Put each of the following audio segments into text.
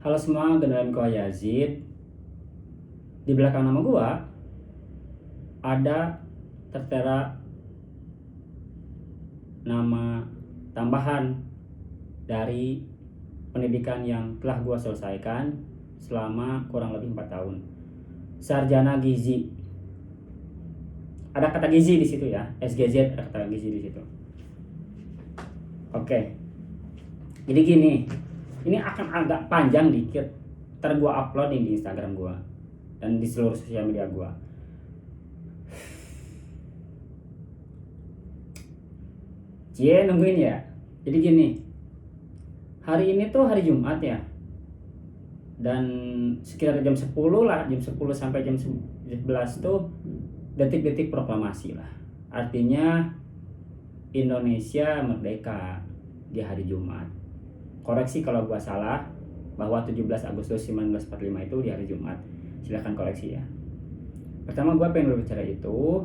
Halo semua, beneran gua Yazid. Di belakang nama gua ada tertera nama tambahan dari pendidikan yang telah gua selesaikan selama kurang lebih 4 tahun. Sarjana Gizi. Ada kata gizi di situ ya, SGZ, ada kata gizi di situ. Oke. Jadi gini, ini akan agak panjang dikit. Ntar gua upload di Instagram gua dan di seluruh sosial media gua. Cie, nungguin ya. Jadi gini, hari ini tuh hari Jumat ya, dan sekitar jam 10 lah, jam 10 sampai jam 11 tuh detik-detik proklamasi lah. Artinya Indonesia merdeka di hari Jumat. Koreksi kalau gua salah, bahwa 17 Agustus 1945 itu di hari Jumat. Silahkan koreksi ya. Pertama, gua pengen berbicara itu.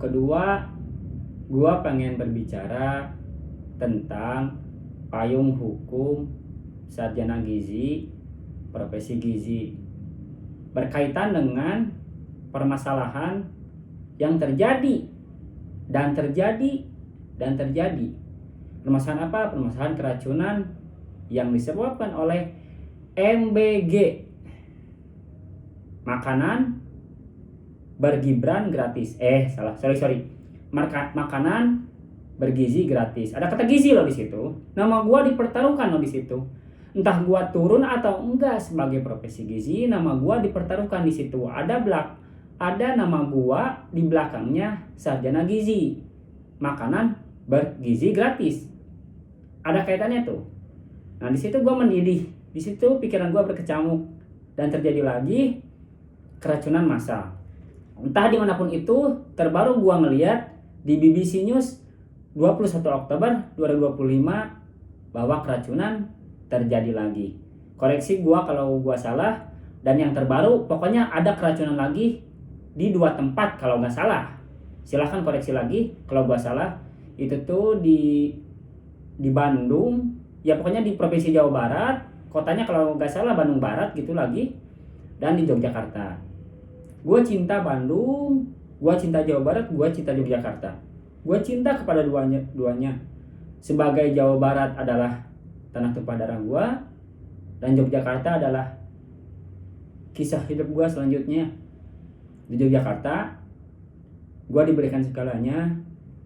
Kedua, gua pengen berbicara tentang payung hukum sarjana gizi, profesi gizi, berkaitan dengan permasalahan yang terjadi. Permasalahan apa? Permasalahan keracunan yang disebabkan oleh MBG, makanan bergibran gratis. Makanan bergizi gratis. Ada kata gizi loh di situ. Nama gua dipertaruhkan loh di situ. Entah gua turun atau enggak sebagai profesi gizi, nama gua dipertaruhkan di situ. Ada nama gua di belakangnya sarjana gizi, makanan bergizi gratis. Ada kaitannya tuh. Nah, di situ gua mendidih. Di situ pikiran gua berkecamuk dan terjadi lagi keracunan massal. Entah dimanapun itu, terbaru gua ngeliat di BBC News 21 Oktober 2025 bahwa keracunan terjadi lagi. Koreksi gua kalau gua salah. Dan yang terbaru, pokoknya ada keracunan lagi di 2 tempat kalau nggak salah. Silahkan koreksi lagi kalau gua salah. Itu tuh di Bandung, ya pokoknya di Provinsi Jawa Barat, kotanya kalau nggak salah Bandung Barat gitu lagi, dan di Yogyakarta. Gue cinta Bandung, gue cinta Jawa Barat, gue cinta Yogyakarta. Gue cinta kepada duanya. Sebagai Jawa Barat adalah tanah tumpah darah gue, dan Yogyakarta adalah kisah hidup gue selanjutnya. Di Yogyakarta, gue diberikan segalanya,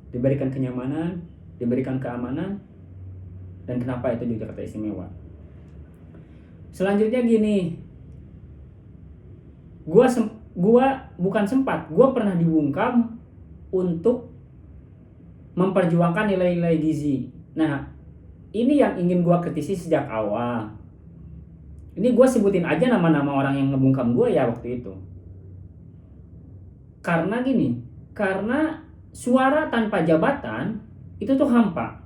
diberikan kenyamanan, diberikan keamanan, dan kenapa itu Yogyakarta istimewa. Selanjutnya gini, gue pernah dibungkam untuk memperjuangkan nilai-nilai gizi. Nah, ini yang ingin gue kritisi sejak awal. Ini gue sebutin aja nama-nama orang yang ngebungkam gue ya waktu itu. Karena suara tanpa jabatan itu tuh hampa.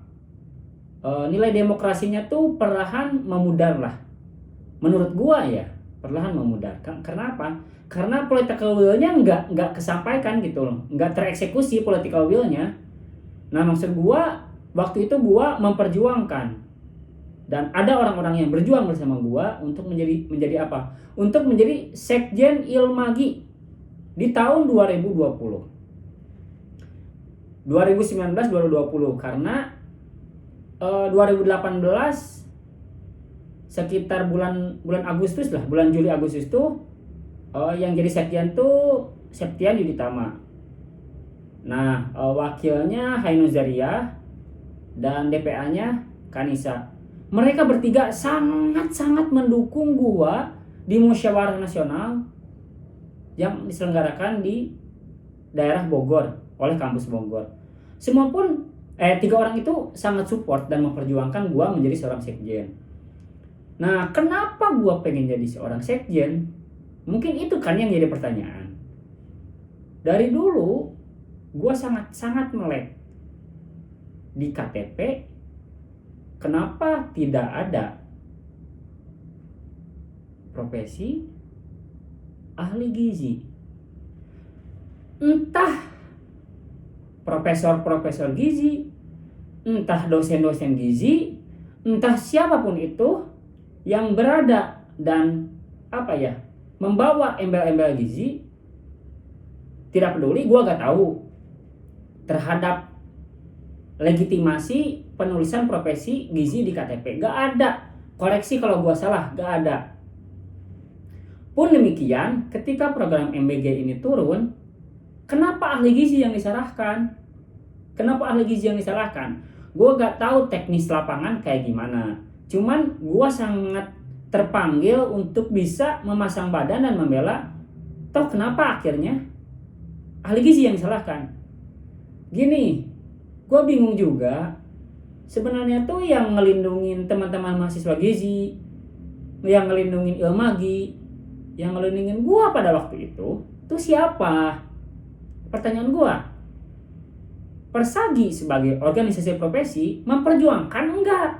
Nilai demokrasinya tuh perlahan memudar lah. Menurut gue ya, perlahan memudar. Karena apa? Karena political will-nya nggak kesampaikan gitu loh. Nggak tereksekusi political will-nya. Nah, maksud gue, waktu itu gue memperjuangkan. Dan ada orang-orang yang berjuang bersama gue untuk menjadi apa? Untuk menjadi Sekjen Ilmagi di tahun 2019-2020. Karena 2018 sekitar bulan Agustus lah, bulan Juli Agustus tuh yang jadi sekjen tuh Septian Yuditama. Nah, wakilnya Hainu Zaria dan DPA-nya Kanisa. Mereka bertiga sangat-sangat mendukung gua di musyawarah nasional yang diselenggarakan di daerah Bogor oleh kampus Bogor. Semua pun 3 orang itu sangat support dan memperjuangkan gua menjadi seorang sekjen. Nah, kenapa gua pengen jadi seorang sekjen? Mungkin itu kan yang jadi pertanyaan. Dari dulu gua sangat melek di KTP. Kenapa tidak ada profesi ahli gizi? Entah profesor gizi, entah dosen-dosen gizi, entah siapapun itu yang berada dan membawa embel-embel gizi, tidak peduli, gue gak tahu terhadap legitimasi penulisan profesi gizi di KTP. Gak ada. Koreksi kalau gue salah, gak ada. Pun demikian, ketika program MBG ini turun, kenapa ahli gizi yang disalahkan? Gue gak tahu teknis lapangan kayak gimana. Cuman gue sangat terpanggil untuk bisa memasang badan dan membela. Toh kenapa akhirnya ahli gizi yang disalahkan? Gini, gue bingung juga. Sebenarnya tuh yang ngelindungin teman-teman mahasiswa gizi, yang ngelindungin ilmagi, yang ngelindungin gue pada waktu itu tuh siapa? Pertanyaan gue. Persagi sebagai organisasi profesi memperjuangkan enggak?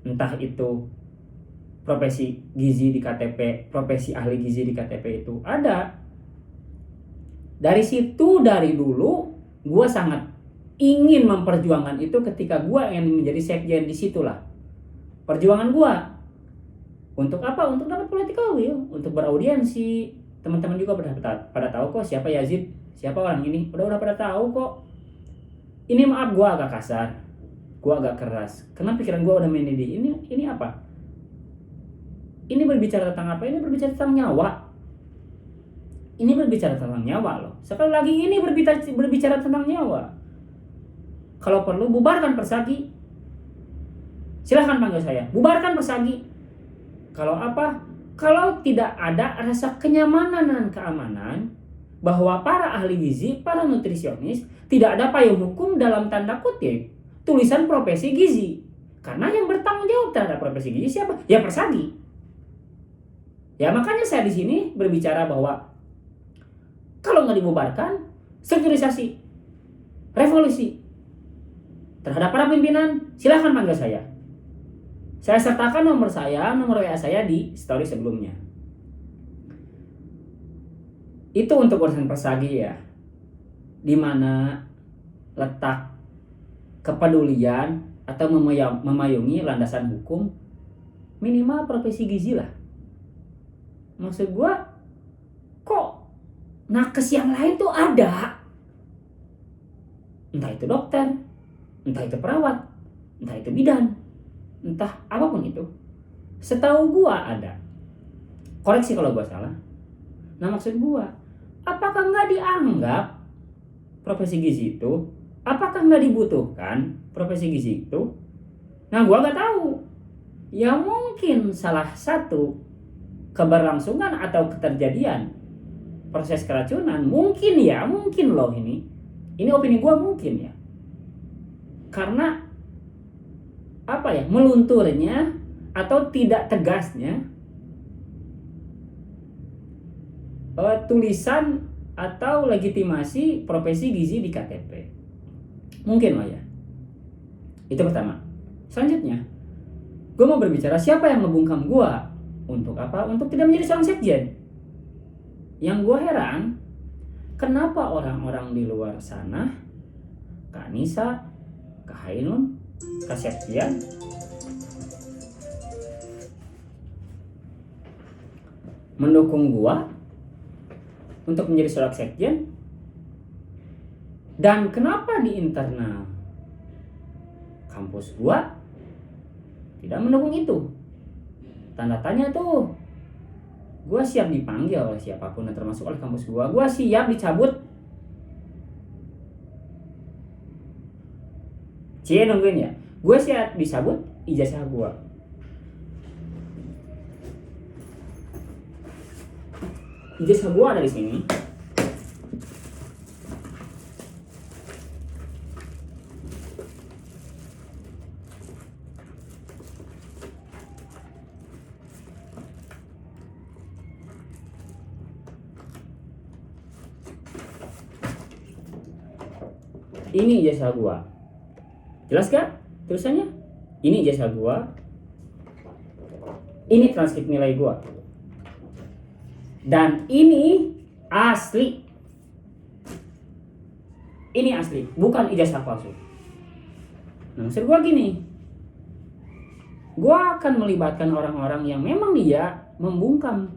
Entah itu profesi gizi di KTP, profesi ahli gizi di KTP itu ada. Dari situ, dari dulu gue sangat ingin memperjuangkan itu ketika gue ingin menjadi sekjen. Disitulah perjuangan gue. Untuk apa? Untuk dapat political will, untuk beraudiensi. Teman-teman juga pada tahu kok siapa Yazid, siapa orang ini. Udah pada tahu kok. Ini maaf gue agak kasar, gue agak keras. Karena pikiran gue udah mendidih. Ini apa? Ini berbicara tentang apa? Ini berbicara tentang nyawa. Ini berbicara tentang nyawa loh. Sekali lagi ini berbicara tentang nyawa. Kalau perlu bubarkan Persagi. Silahkan panggil saya. Bubarkan Persagi. Kalau apa? Kalau tidak ada rasa kenyamanan dan keamanan bahwa para ahli gizi, para nutrisionis tidak ada payung hukum dalam tanda kutip tulisan profesi gizi. Karena yang bertanggung jawab terhadap profesi gizi siapa? Ya Persagi. Ya makanya saya di sini berbicara bahwa kalau nggak dibubarkan, strukturisasi, revolusi terhadap para pimpinan, silahkan panggil saya. Saya sertakan nomor WA saya di story sebelumnya. Itu untuk urusan Persagi ya. Di mana letak kepedulian atau memayungi landasan hukum minimal profesi gizi lah. Maksud gue, kok nakes yang lain tuh ada? Entah itu dokter, entah itu perawat, entah itu bidan, entah apapun itu. Setahu gue ada. Koreksi kalau gue salah. Nah maksud gue, apakah nggak dianggap profesi gizi itu? Apakah nggak dibutuhkan profesi gizi itu? Nah gue nggak tahu. Ya mungkin salah satu keberlangsungan atau keterjadian proses keracunan mungkin loh ini opini gue mungkin ya, karena melunturnya atau tidak tegasnya tulisan atau legitimasi profesi gizi di KTP mungkin loh ya. Itu pertama. Selanjutnya gue mau berbicara siapa yang ngebungkam gue. Untuk apa? Untuk tidak menjadi seorang sekjen. Yang gue heran, kenapa orang-orang di luar sana, Kak Nisa, Kak Hainun, Kak Septian, mendukung gue untuk menjadi seorang sekjen, dan kenapa di internal kampus gue tidak mendukung itu? Tanda tanya tuh. Gue siap dipanggil oleh siapapun dan termasuk oleh kampus gue. Gue siap dicabut. Nungguin ya. Gue siap dicabut ijazah gue. Ijazah gue ada di sini. Ini ijazah gua. Jelas gak tulisannya? Ini ijazah gua. Ini transkrip nilai gua. Dan ini asli. Ini asli, bukan ijazah palsu. Nah, maksud gua gini. gue akan melibatkan orang-orang yang memang dia membungkam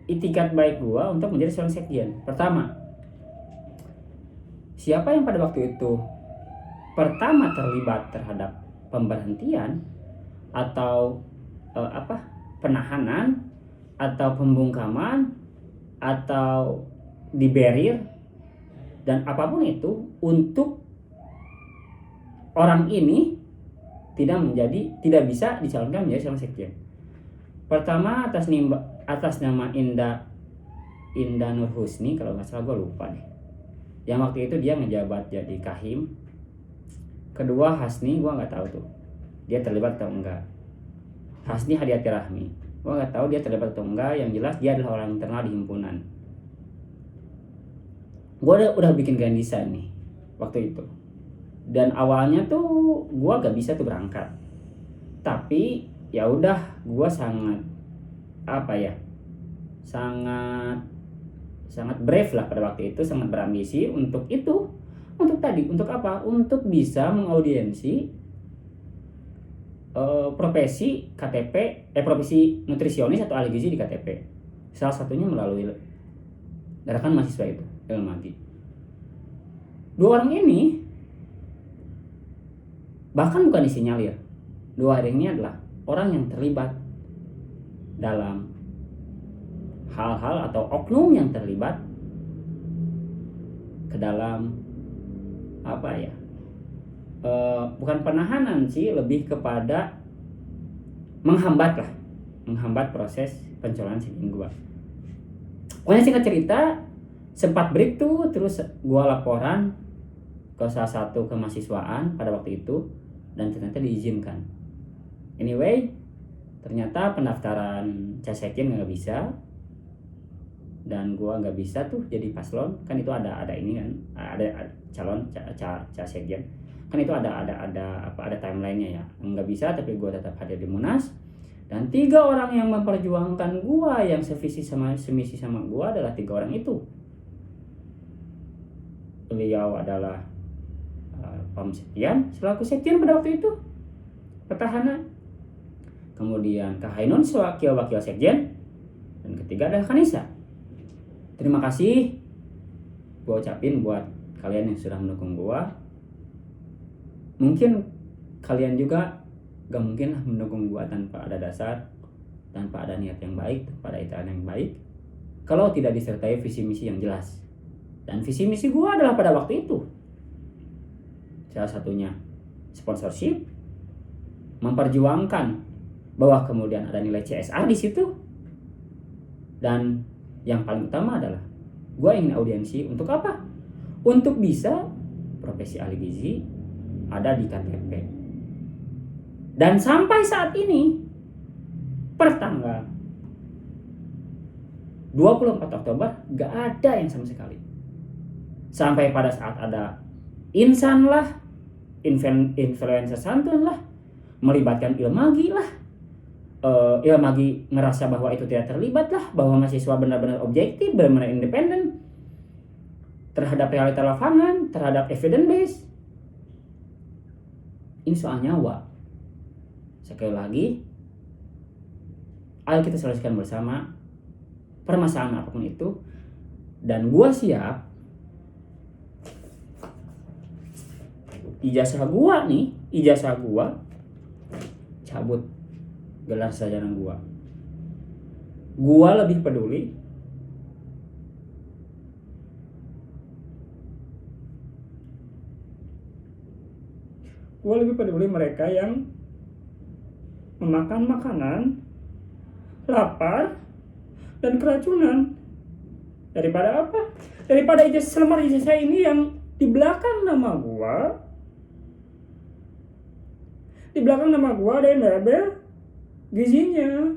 itikat baik gue untuk menjadi seorang sekjen. Pertama, siapa yang pada waktu itu pertama terlibat terhadap pemberhentian atau penahanan atau pembungkaman atau diberir dan apapun itu untuk orang ini tidak bisa dicalonkan menjadi seorang sekjen. Pertama atas nama Indah Nurhusni, kalau nggak salah gue lupa deh. Yang waktu itu dia ngejabat jadi Kahim. Kedua Hasni, gue nggak tahu tuh dia terlibat atau enggak. Hasni Hadiati Rahmi, gue nggak tahu dia terlibat atau enggak. Yang jelas dia adalah orang internal di himpunan. Gue udah bikin grand design nih waktu itu. Dan awalnya tuh gue gak bisa tuh berangkat. Tapi ya udah, gue sangat brave lah pada waktu itu, sangat berambisi untuk itu. Untuk apa? Untuk bisa mengaudiensi profesi nutrisionis atau ahli gizi di KTP. Salah satunya melalui gerakan mahasiswa itu, Ilmagi. Dua orang ini bahkan bukan disinyalir. Dua orang ini adalah orang yang terlibat dalam hal-hal atau oknum yang terlibat ke dalam bukan penahanan sih, lebih kepada menghambat proses pencalonan sekjen gua. Pokoknya singkat cerita, sempat break tuh, terus gua laporan ke salah satu kemahasiswaan pada waktu itu dan ternyata diizinkan. Anyway, ternyata pendaftaran casekjen nggak bisa dan gua nggak bisa tuh jadi paslon. Kan itu ada ini kan, ada calon casekjen. Kan itu ada timelinenya ya. Nggak bisa, tapi gua tetap hadir di Munas. Dan 3 orang yang memperjuangkan gua, yang semisi sama gua adalah 3 orang itu. Beliau adalah Pam Septian selaku sekjen pada waktu itu, petahana. Kemudian Kak Hainun sebagai wakil sekjen, dan ketiga adalah Kanisa. Terima kasih gue ucapin buat kalian yang sudah mendukung gue. Mungkin kalian juga gak mungkin lah mendukung gue tanpa ada dasar, tanpa ada niat yang baik, tanpa ada itikat yang baik, kalau tidak disertai visi misi yang jelas. Dan visi misi gue adalah pada waktu itu salah satunya sponsorship, memperjuangkan bahwa kemudian ada nilai CSR di situ, dan yang paling utama adalah gue ingin audiensi untuk apa? Untuk bisa profesi ahli gizi ada di KTP. Dan sampai saat ini, per tanggal 24 Oktober gak ada yang sama sekali. Sampai pada saat ada insan lah, influencer santun lah, melibatkan Ilmagi lah, Ilmagi ngerasa bahwa itu tidak terlibat lah, bahwa mahasiswa benar-benar objektif, benar-benar independen terhadap realita lapangan, terhadap evidence base. Ini soal nyawa. Sekali lagi, ayo kita selesaikan bersama permasalahan apapun itu, dan gua siap. Ijazah gua cabut gelar sarjana gua. Gua lebih peduli mereka yang memakan makanan, lapar, dan keracunan daripada apa? Daripada lembar ijazah ini yang di belakang nama gua. Di belakang nama gua ada yang label gizinya.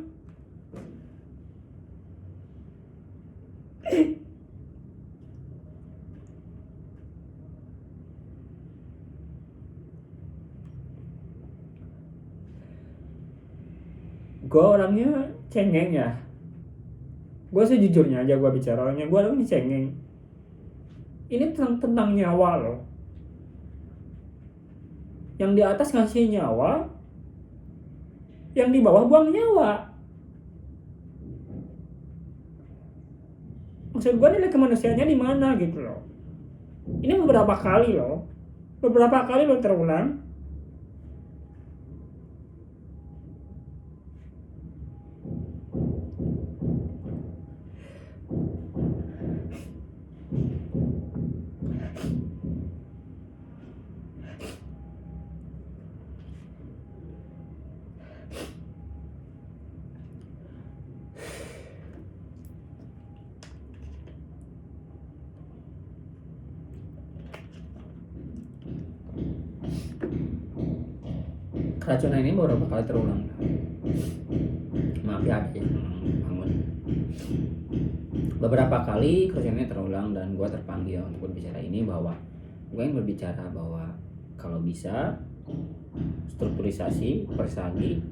Gua orangnya cengeng ya. Gua sejujurnya aja gua bicaranya, gua orangnya cengeng. Ini tentang nyawa loh. Yang di atas ngasih nyawa, yang di bawah buang nyawa. Maksud gue nilai kemanusiaannya di mana gitu loh. Ini beberapa kali loh terulang. Keracunan ini beberapa kali terulang. Maaf ya bangun. Beberapa kali keracunan ini terulang dan gue terpanggil untuk berbicara ini, bahwa gue ingin berbicara bahwa kalau bisa strukturisasi persagi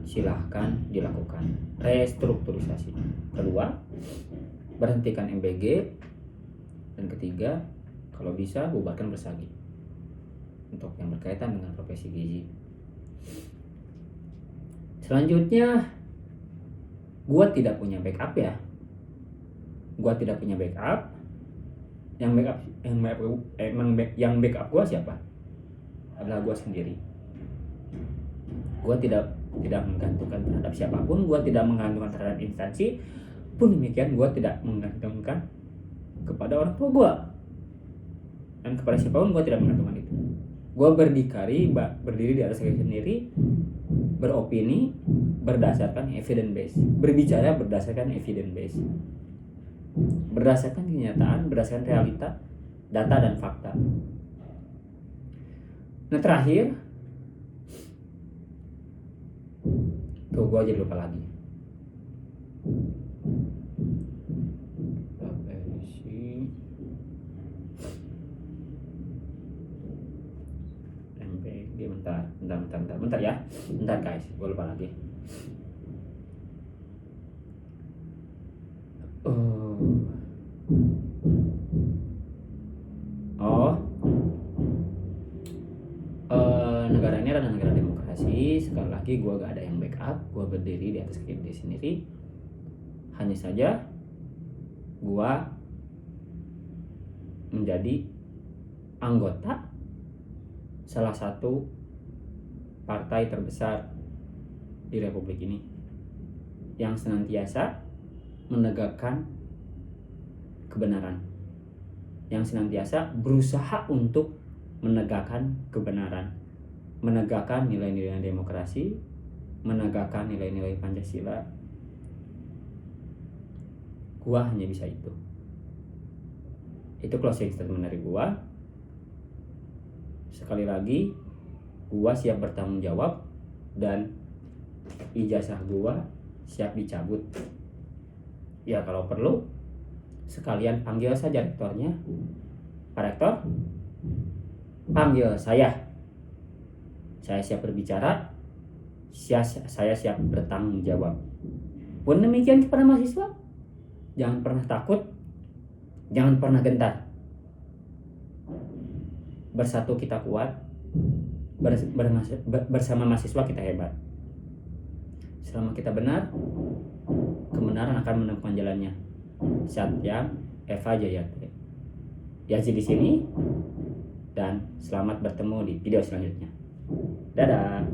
silahkan dilakukan. Restrukturisasi. Kedua, berhentikan MBG. Dan ketiga, kalau bisa bubarkan persagi untuk yang berkaitan dengan profesi gizi. Selanjutnya, gue tidak punya backup ya. Yang backup gue siapa? Adalah gue sendiri. Gue tidak menggantungkan terhadap siapapun. Gue tidak menggantungkan terhadap instansi. Pun demikian, gue tidak menggantungkan kepada orang tua gue. Dan kepada siapapun gue tidak menggantungkan itu. Gue berdiri di atas kaki sendiri, beropini berdasarkan evidence base, berbicara berdasarkan evidence base, berdasarkan kenyataan, berdasarkan realita, data dan fakta. Nah terakhir, tuh gue aja lupa lagi. Bentar ya. Bentar guys, gue lupa lagi. Negara ini adalah negara demokrasi. Sekali lagi gue gak ada yang backup. Gue berdiri di atas kaki sendiri. Hanya saja gue menjadi anggota salah satu partai terbesar di Republik ini yang senantiasa menegakkan kebenaran, yang senantiasa berusaha untuk menegakkan kebenaran, menegakkan nilai-nilai demokrasi, menegakkan nilai-nilai Pancasila. Gua hanya bisa itu. Itu closing statement dari gua. Sekali lagi, gua siap bertanggung jawab dan ijazah gua siap dicabut. Ya kalau perlu sekalian panggil saja rektornya. Pak Rektor, panggil saya. Saya siap berbicara. Saya siap bertanggung jawab. Pun demikian kepada mahasiswa, jangan pernah takut, jangan pernah gentar. Bersatu kita kuat, bersama mahasiswa kita hebat. Selama kita benar, kebenaran akan menemukan jalannya. Satyam Eva Jayate. Yazi di sini, dan selamat bertemu di video selanjutnya. Dadah.